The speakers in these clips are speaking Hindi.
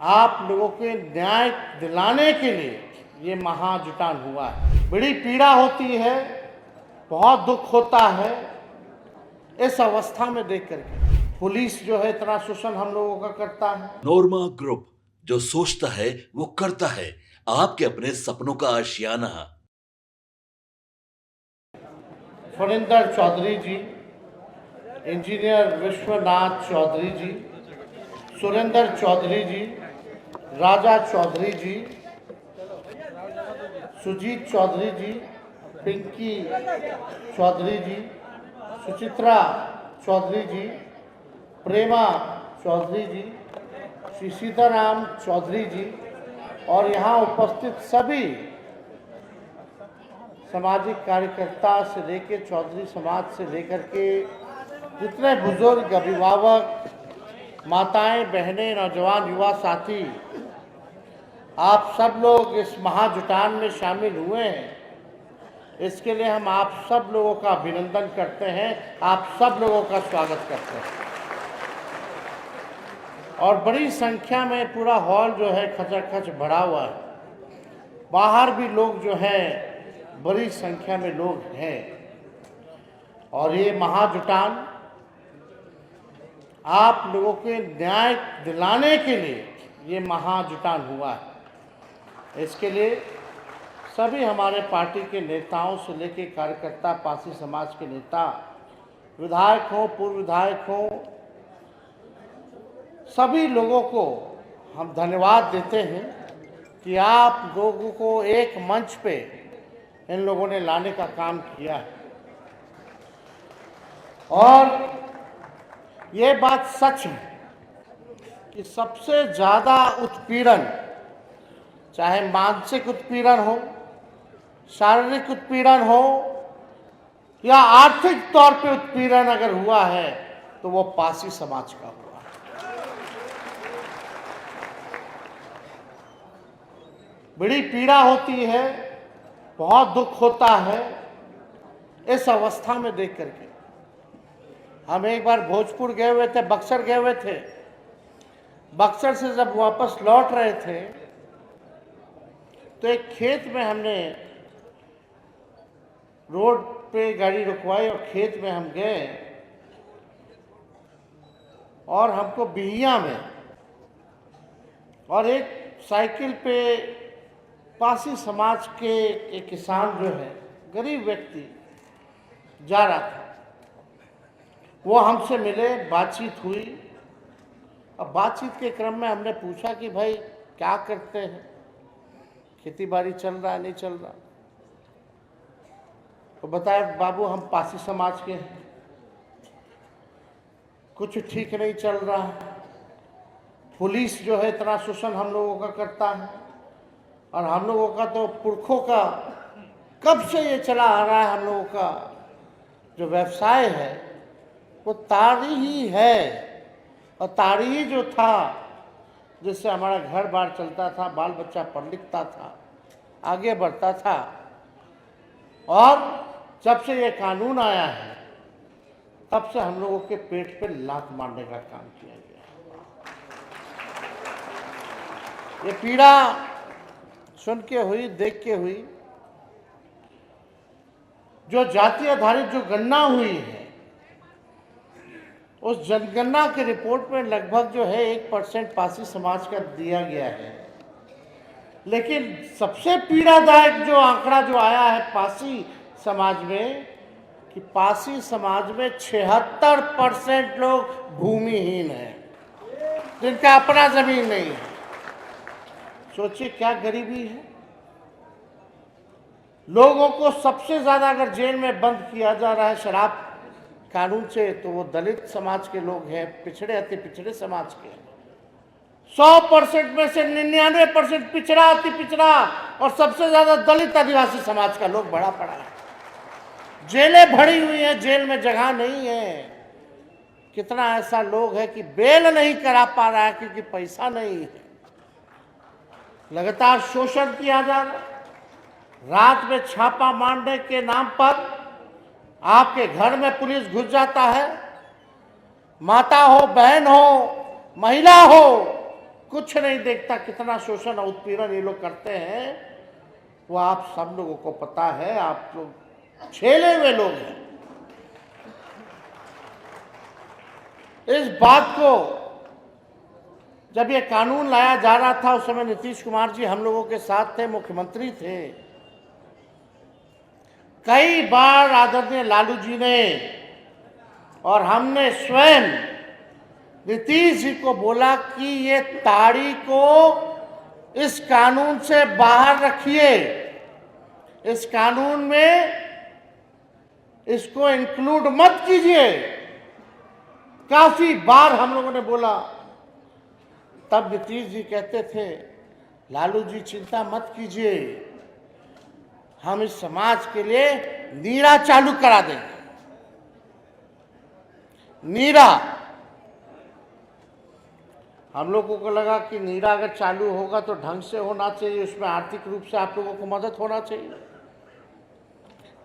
आप लोगों के न्याय दिलाने के लिए ये महाजुटान हुआ है। बड़ी पीड़ा होती है, बहुत दुख होता है इस अवस्था में देख करके। पुलिस जो है इतना शोषण हम लोगों का करता है। नोरमा ग्रुप, जो सोचता है वो करता है। आपके अपने सपनों का आशियाना। सुरेंद्र चौधरी जी, इंजीनियर विश्वनाथ चौधरी जी, सुरेंद्र चौधरी जी, राजा चौधरी जी, सुजीत चौधरी जी, पिंकी चौधरी जी, सुचित्रा चौधरी जी, प्रेमा चौधरी जी, श्री सीताराम चौधरी जी और यहाँ उपस्थित सभी सामाजिक कार्यकर्ता से लेकर चौधरी समाज से लेकर के जितने बुजुर्ग, अभिभावक, माताएं, बहनें, नौजवान, युवा साथी, आप सब लोग इस महाजुटान में शामिल हुए हैं। इसके लिए हम आप सब लोगों का अभिनंदन करते हैं, आप सब लोगों का स्वागत करते हैं। और बड़ी संख्या में पूरा हॉल जो है खचाखच भरा हुआ है। बाहर भी लोग जो हैं, बड़ी संख्या में लोग हैं। और ये महाजुटान आप लोगों के न्याय दिलाने के लिए ये महाजुटान हुआ है। इसके लिए सभी हमारे पार्टी के नेताओं से लेकर कार्यकर्ता, पासी समाज के नेता, विधायक हों, पूर्व विधायक हों, सभी लोगों को हम धन्यवाद देते हैं कि आप लोगों को एक मंच पे इन लोगों ने लाने का काम किया है। और ये बात सच है कि सबसे ज़्यादा उत्पीड़न, चाहे मानसिक उत्पीड़न हो, शारीरिक उत्पीड़न हो या आर्थिक तौर पे उत्पीड़न अगर हुआ है तो वो पासी समाज का हुआ है। बड़ी पीड़ा होती है, बहुत दुख होता है इस अवस्था में देख करके। हम एक बार भोजपुर गए हुए थे, बक्सर गए हुए थे। बक्सर से जब वापस लौट रहे थे तो एक खेत में हमने रोड पे गाड़ी रुकवाई और खेत में हम गए और हमको बिहिया में और एक साइकिल पे पासी समाज के एक किसान जो है, गरीब व्यक्ति जा रहा था, वो हमसे मिले, बातचीत हुई। अब बातचीत के क्रम में हमने पूछा कि भाई क्या करते हैं, खेती बाड़ी चल रहा है, नहीं चल रहा। तो बताया, बाबू हम पासी समाज के हैं, कुछ ठीक नहीं चल रहा है। पुलिस जो है इतना शोषण हम लोगों का करता है और हम लोगों का तो पुरखों का कब से ये चला आ रहा है। हम लोगों का जो व्यवसाय है वो तारी ही है और तारी ही जो था जिससे हमारा घर बार चलता था, बाल बच्चा पढ़ लिखता था, आगे बढ़ता था। और जब से ये कानून आया है तब से हम लोगों के पेट पे लात मारने का काम किया गया है। ये पीड़ा सुन के हुई, देख के हुई। जो जाति आधारित जो गणना हुई है, उस जनगणना के रिपोर्ट में लगभग जो है 1% पासी समाज का दिया गया है। लेकिन सबसे पीड़ादायक जो आंकड़ा जो आया है पासी समाज में, कि पासी समाज में 76% लोग भूमिहीन हैं, जिनका अपना जमीन नहीं है। सोचिए क्या गरीबी है। लोगों को सबसे ज्यादा अगर जेल में बंद किया जा रहा है शराब कानून से, तो वो दलित समाज के लोग हैं, पिछड़े अति पिछड़े समाज के। 100% में से 99% पिछड़ा, अति पिछड़ा और सबसे ज्यादा दलित आदिवासी समाज का लोग भरा पड़ा है। जेलें भरी हुई हैं, जेल में जगह नहीं है। कितना ऐसा लोग है कि बेल नहीं करा पा रहा है क्योंकि पैसा नहीं है। लगातार शोषण किया जा रहा है। रात में छापा मारने के नाम पर आपके घर में पुलिस घुस जाता है। माता हो, बहन हो, महिला हो, कुछ नहीं देखता कितना शोषण और उत्पीड़न ये लोग करते हैं, वो आप सब लोगों को पता है। आप लोग छेले हुए लोग हैं। इस बात को जब ये कानून लाया जा रहा था, उस समय नीतीश कुमार जी हम लोगों के साथ थे, मुख्यमंत्री थे। कई बार आदरणीय लालू जी ने और हमने स्वयं नीतीश जी को बोला कि ये ताड़ी को इस कानून से बाहर रखिए, इस कानून में इसको इंक्लूड मत कीजिए। काफी बार हम लोगों ने बोला। तब नीतीश जी कहते थे, लालू जी चिंता मत कीजिए, हम इस समाज के लिए नीरा चालू करा देंगे। नीरा, हम लोगों को लगा कि नीरा अगर चालू होगा तो ढंग से होना चाहिए, उसमें आर्थिक रूप से आप लोगों को मदद होना चाहिए।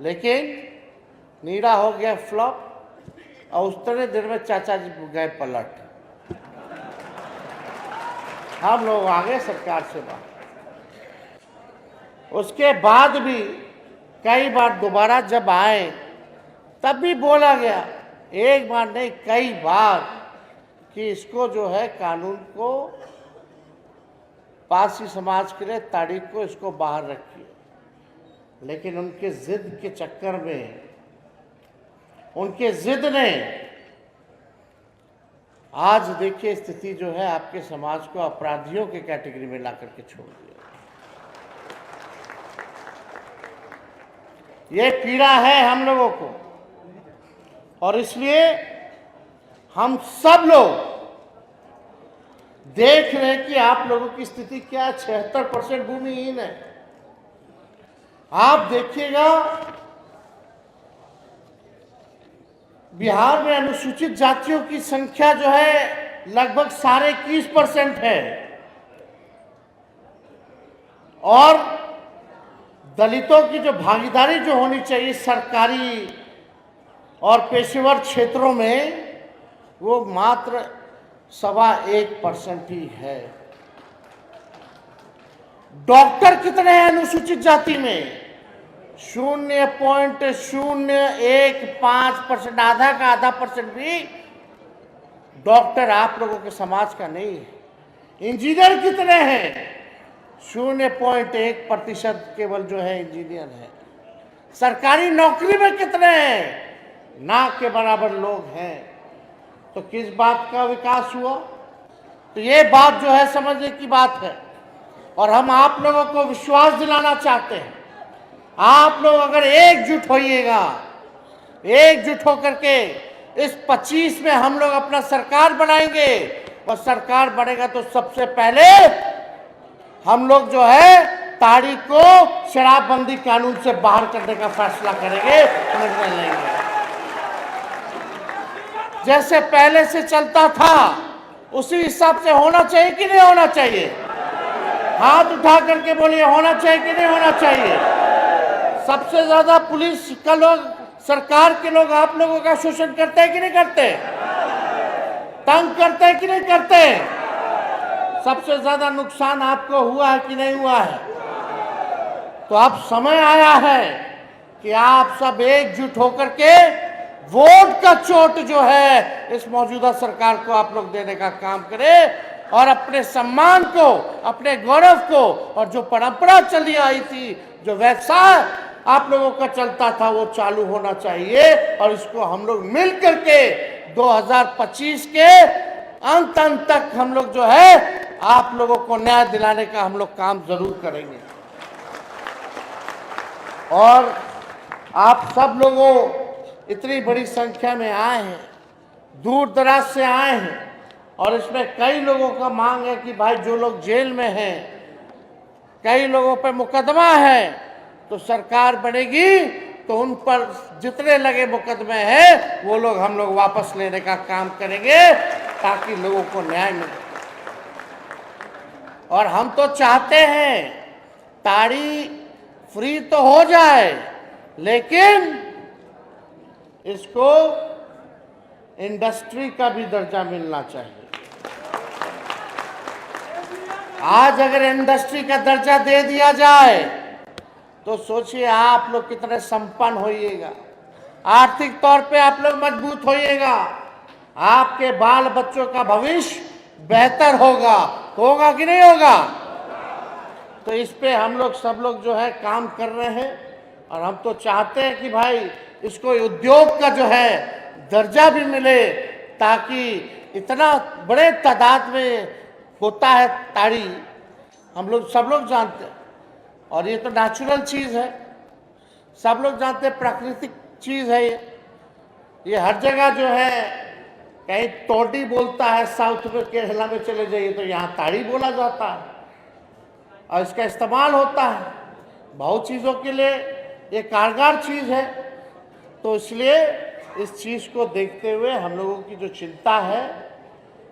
लेकिन नीरा हो गया फ्लॉप, और उतने देर में चाचा जी गए पलट। हम लोग आगे सरकार से बात। उसके बाद भी कई बार दोबारा जब आए तब भी बोला गया, एक बार नहीं कई बार, कि इसको जो है कानून को पारसी समाज के लिए तारीख को इसको बाहर रखिए। लेकिन उनके जिद के चक्कर में, उनके जिद ने आज देखिए स्थिति जो है आपके समाज को अपराधियों के कैटेगरी में ला करके छोड़ दिया। ये पीड़ा है हम लोगों को, और इसलिए हम सब लोग देख रहे हैं कि आप लोगों की स्थिति क्या है। 76% भूमिहीन है। आप देखिएगा बिहार में अनुसूचित जातियों की संख्या जो है लगभग 21.5% है, और दलितों की जो भागीदारी जो होनी चाहिए सरकारी और पेशेवर क्षेत्रों में, वो मात्र 1.25% ही है। डॉक्टर कितने हैं अनुसूचित जाति में? 0.015%, आधा का आधा परसेंट भी डॉक्टर आप लोगों के समाज का नहीं है। इंजीनियर कितने हैं? 0.1% केवल जो है इंजीनियर है। सरकारी नौकरी में कितने हैं? ना के बराबर लोग हैं। तो किस बात का विकास हुआ? तो ये बात जो है समझने की बात है, और हम आप लोगों को विश्वास दिलाना चाहते हैं। आप लोग अगर एकजुट होइएगा, एकजुट होकर के इस 25 में हम लोग अपना सरकार बनाएंगे, और सरकार बनेगा तो सबसे पहले हम लोग जो है ताड़ी को शराबबंदी कानून से बाहर करने का फैसला करेंगे, निर्णय लेंगे। जैसे पहले से चलता था उसी हिसाब से होना चाहिए कि नहीं होना चाहिए? हाथ उठा करके बोलिए, होना चाहिए कि नहीं होना चाहिए? सबसे ज्यादा पुलिस का लोग, सरकार के लोग आप लोगों का शोषण करते हैं कि नहीं करते? तंग करते हैं कि नहीं करते? सबसे ज्यादा नुकसान आपको हुआ है कि नहीं हुआ है? तो अब समय आया है कि आप सब एकजुट होकर के वोट का चोट जो है इस मौजूदा सरकार को आप लोग देने का काम करें, और अपने सम्मान को, अपने गौरव को, और जो परंपरा चली आई थी, जो व्यवसाय आप लोगों का चलता था, वो चालू होना चाहिए। और इसको हम लोग मिल करके 2025 के अंत तक हम लोग जो है आप लोगों को न्याय दिलाने का हम लोग काम जरूर करेंगे। और आप सब लोगों इतनी बड़ी संख्या में आए हैं, दूर दराज से आए हैं, और इसमें कई लोगों का मांग है कि भाई जो लोग जेल में हैं, कई लोगों पर मुकदमा है, तो सरकार बनेगी तो उन पर जितने लगे मुकदमे हैं वो लोग हम लोग वापस लेने का काम करेंगे, ताकि लोगों को न्याय मिले। और हम तो चाहते हैं ताड़ी फ्री तो हो जाए, लेकिन इसको इंडस्ट्री का भी दर्जा मिलना चाहिए। आज अगर इंडस्ट्री का दर्जा दे दिया जाए तो सोचिए आप लोग कितने संपन्न होइएगा, आर्थिक तौर पे आप लोग मजबूत होइएगा, आपके बाल बच्चों का भविष्य बेहतर होगा कि नहीं होगा। तो इस पे हम लोग सब लोग जो है काम कर रहे हैं और हम तो चाहते हैं कि भाई इसको उद्योग का जो है दर्जा भी मिले, ताकि इतना बड़े तादाद में होता है ताड़ी, हम लोग सब लोग जानते हैं और ये तो नेचुरल चीज़ है, सब लोग जानते हैं, प्राकृतिक चीज़ है ये हर जगह जो है, कहीं तोड़ी बोलता है साउथ में, केरला में चले जाइए तो यहाँ ताड़ी बोला जाता है और इसका इस्तेमाल होता है बहुत चीज़ों के लिए, ये कारगर चीज़ है। तो इसलिए इस चीज़ को देखते हुए हम लोगों की जो चिंता है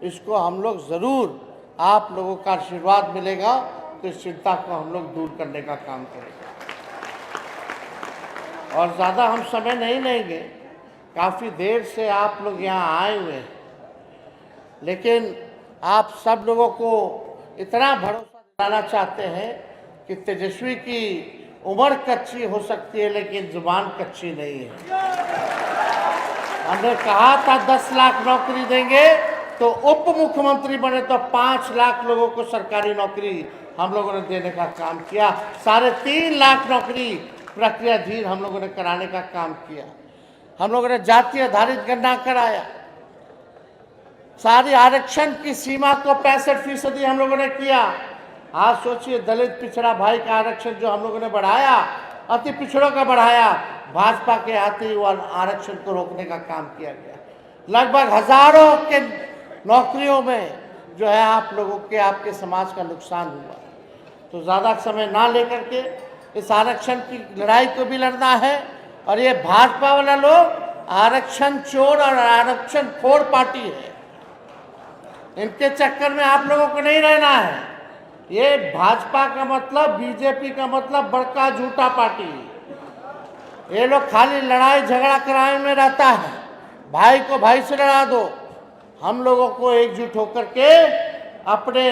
इसको हम लोग ज़रूर, आप लोगों का आशीर्वाद मिलेगा तो इस चिंता को हम लोग दूर करने का काम करेंगे। और ज़्यादा हम समय नहीं लेंगे, काफ़ी देर से आप लोग यहाँ आए हुए हैं, लेकिन आप सब लोगों को इतना भरोसा दिलाना चाहते हैं कि तेजस्वी की उम्र कच्ची हो सकती है लेकिन जुबान कच्ची नहीं है। हमने कहा था 10 लाख नौकरी देंगे, तो उप मुख्यमंत्री बने तो 5 लाख लोगों को सरकारी नौकरी हम लोगों ने देने का काम किया, 3.5 लाख नौकरी प्रक्रियाधीन हम लोगों ने कराने का काम किया, हम लोगों ने जाति आधारित गणना कराया, सारी आरक्षण की सीमा को 65% हम लोगों ने किया। आज सोचिए दलित पिछड़ा भाई का आरक्षण जो हम लोगों ने बढ़ाया, अति पिछड़ों का बढ़ाया, भाजपा के आते ही वो आरक्षण को रोकने का काम किया गया। लगभग हजारों के नौकरियों में जो है आप लोगों के, आपके समाज का नुकसान हुआ। तो ज़्यादा समय ना लेकर के इस आरक्षण की लड़ाई को भी लड़ना है। और ये भाजपा वाला लोग आरक्षण चोर और आरक्षण खोर पार्टी है, इनके चक्कर में आप लोगों को नहीं रहना है। ये भाजपा का मतलब, बीजेपी का मतलब बड़का झूठा पार्टी, ये लोग खाली लड़ाई झगड़ा कराने में रहता है, भाई को भाई से लड़ा दो। हम लोगों को एकजुट होकर के अपने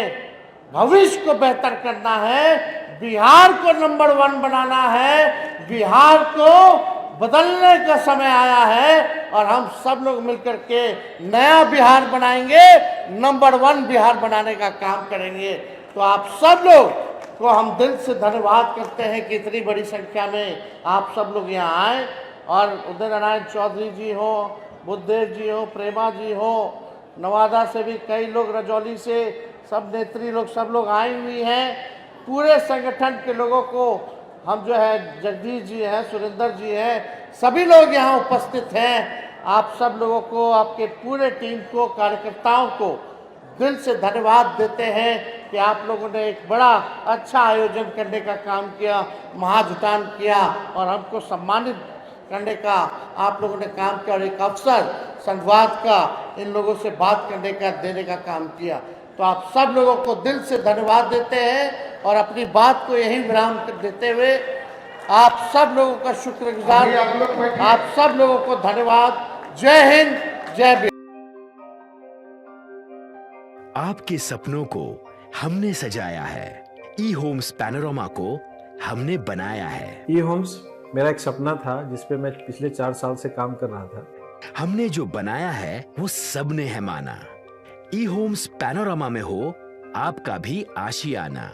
भविष्य को बेहतर करना है, बिहार को नंबर 1 बनाना है, बिहार को बदलने का समय आया है और हम सब लोग मिलकर के नया बिहार बनाएंगे, नंबर 1 बिहार बनाने का काम करेंगे। तो आप सब लोग को हम दिल से धन्यवाद करते हैं कि इतनी बड़ी संख्या में आप सब लोग यहाँ आए, और उदय नारायण चौधरी जी हो, बुद्धदेव जी हो, प्रेमा जी हो, नवादा से भी कई लोग, रजौली से सब नेत्री लोग, सब लोग आई हुई हैं। पूरे संगठन के लोगों को हम जो है, जगदीश जी हैं, सुरेंद्र जी हैं, सभी लोग यहाँ उपस्थित हैं। आप सब लोगों को, आपके पूरे टीम को, कार्यकर्ताओं को दिल से धन्यवाद देते हैं कि आप लोगों ने एक बड़ा अच्छा आयोजन करने का काम किया, महाजुटान किया और हमको सम्मानित करने का आप लोगों ने काम किया और एक अवसर संवाद का इन लोगों से बात करने का, देने का काम किया। तो आप सब लोगों को दिल से धन्यवाद देते हैं और अपनी बात को यही विराम कर देते हुए आप सब लोगों का शुक्रगुजार, आप सब लोगों को धन्यवाद। जय हिंद, जय बिहार। आपके सपनों को हमने सजाया है, ई होम्स पैनोरामा को हमने बनाया है। ई होम्स मेरा एक सपना था जिसपे मैं पिछले 4 साल से काम कर रहा था। हमने जो बनाया है वो सबने है माना। ई होम्स पैनोरामा में हो आपका भी आशियाना।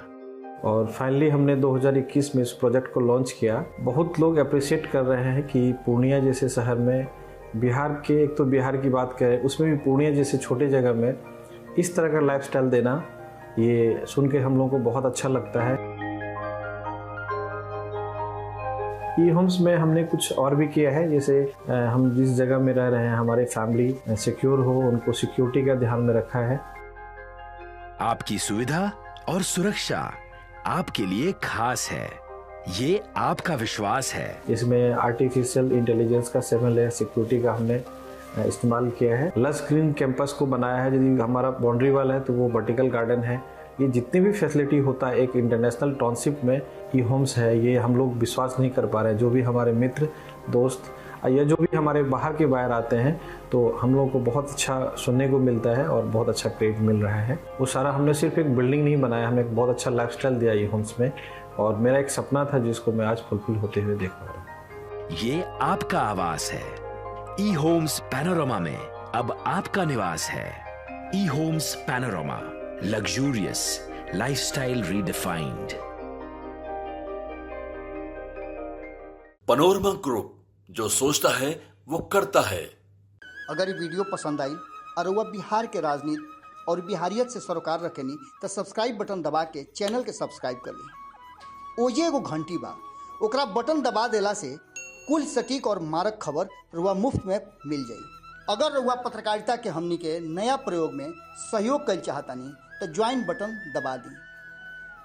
और फाइनली हमने 2021 में इस प्रोजेक्ट को लॉन्च किया। बहुत लोग अप्रिशिएट कर रहे हैं कि पूर्णिया जैसे शहर में, बिहार के, एक तो बिहार की बात करें उसमें भी पूर्णिया जैसे छोटे जगह में इस तरह का लाइफस्टाइल देना, ये सुन के हम लोगों को बहुत अच्छा लगता है। ई होम्स में हमने कुछ और भी किया है, जैसे हम जिस जगह में रह रहे हैं हमारे फैमिली सिक्योर हो, उनको सिक्योरिटी का ध्यान में रखा है। आपकी सुविधा और सुरक्षा आपके लिए खास है, ये आपका विश्वास है। इसमें आर्टिफिशियल इंटेलिजेंस का 7 लेयर सिक्योरिटी का हमने इस्तेमाल किया है। लस ग्रीन कैंपस को बनाया है, यदि हमारा बाउंड्री वाल है तो वो वर्टिकल गार्डन है। ये जितनी भी फैसिलिटी होता है एक इंटरनेशनल टाउनशिप में ई होम्स है, ये हम लोग विश्वास नहीं कर पा रहे हैं। जो भी हमारे मित्र दोस्त या जो भी हमारे बाहर के बाहर आते हैं तो हम लोगों को बहुत अच्छा सुनने को मिलता है और बहुत अच्छा क्रेडिट मिल रहा है। वो सारा हमने सिर्फ एक बिल्डिंग नहीं बनाया, हमने एक बहुत अच्छा लाइफस्टाइल दिया ई होम्स में, और मेरा एक सपना था जिसको मैं आज फुलफिल होते हुए देख पा रहा हूँ। ये आपका आवास है। ई होम्स पैनोरामा में अब आपका निवास है। E Homes Panorama, luxurious lifestyle redefined. Panorama group, जो सोचता है वो करता है। अगर ये वीडियो पसंद आई और वह बिहार के राजनीति और बिहारियत से सरोकार रखेनी तो सब्सक्राइब बटन दबा के चैनल के सब्सक्राइब कर ली। ओजे एगो घंटी बा, ओकरा बटन दबा देला से कुल सटीक और मारक खबर रुआ मुफ्त में मिल जाई। अगर रुआ पत्रकारिता के हमनी के नया प्रयोग में सहयोग कर चाहतानी तो ज्वाइन बटन दबा दी।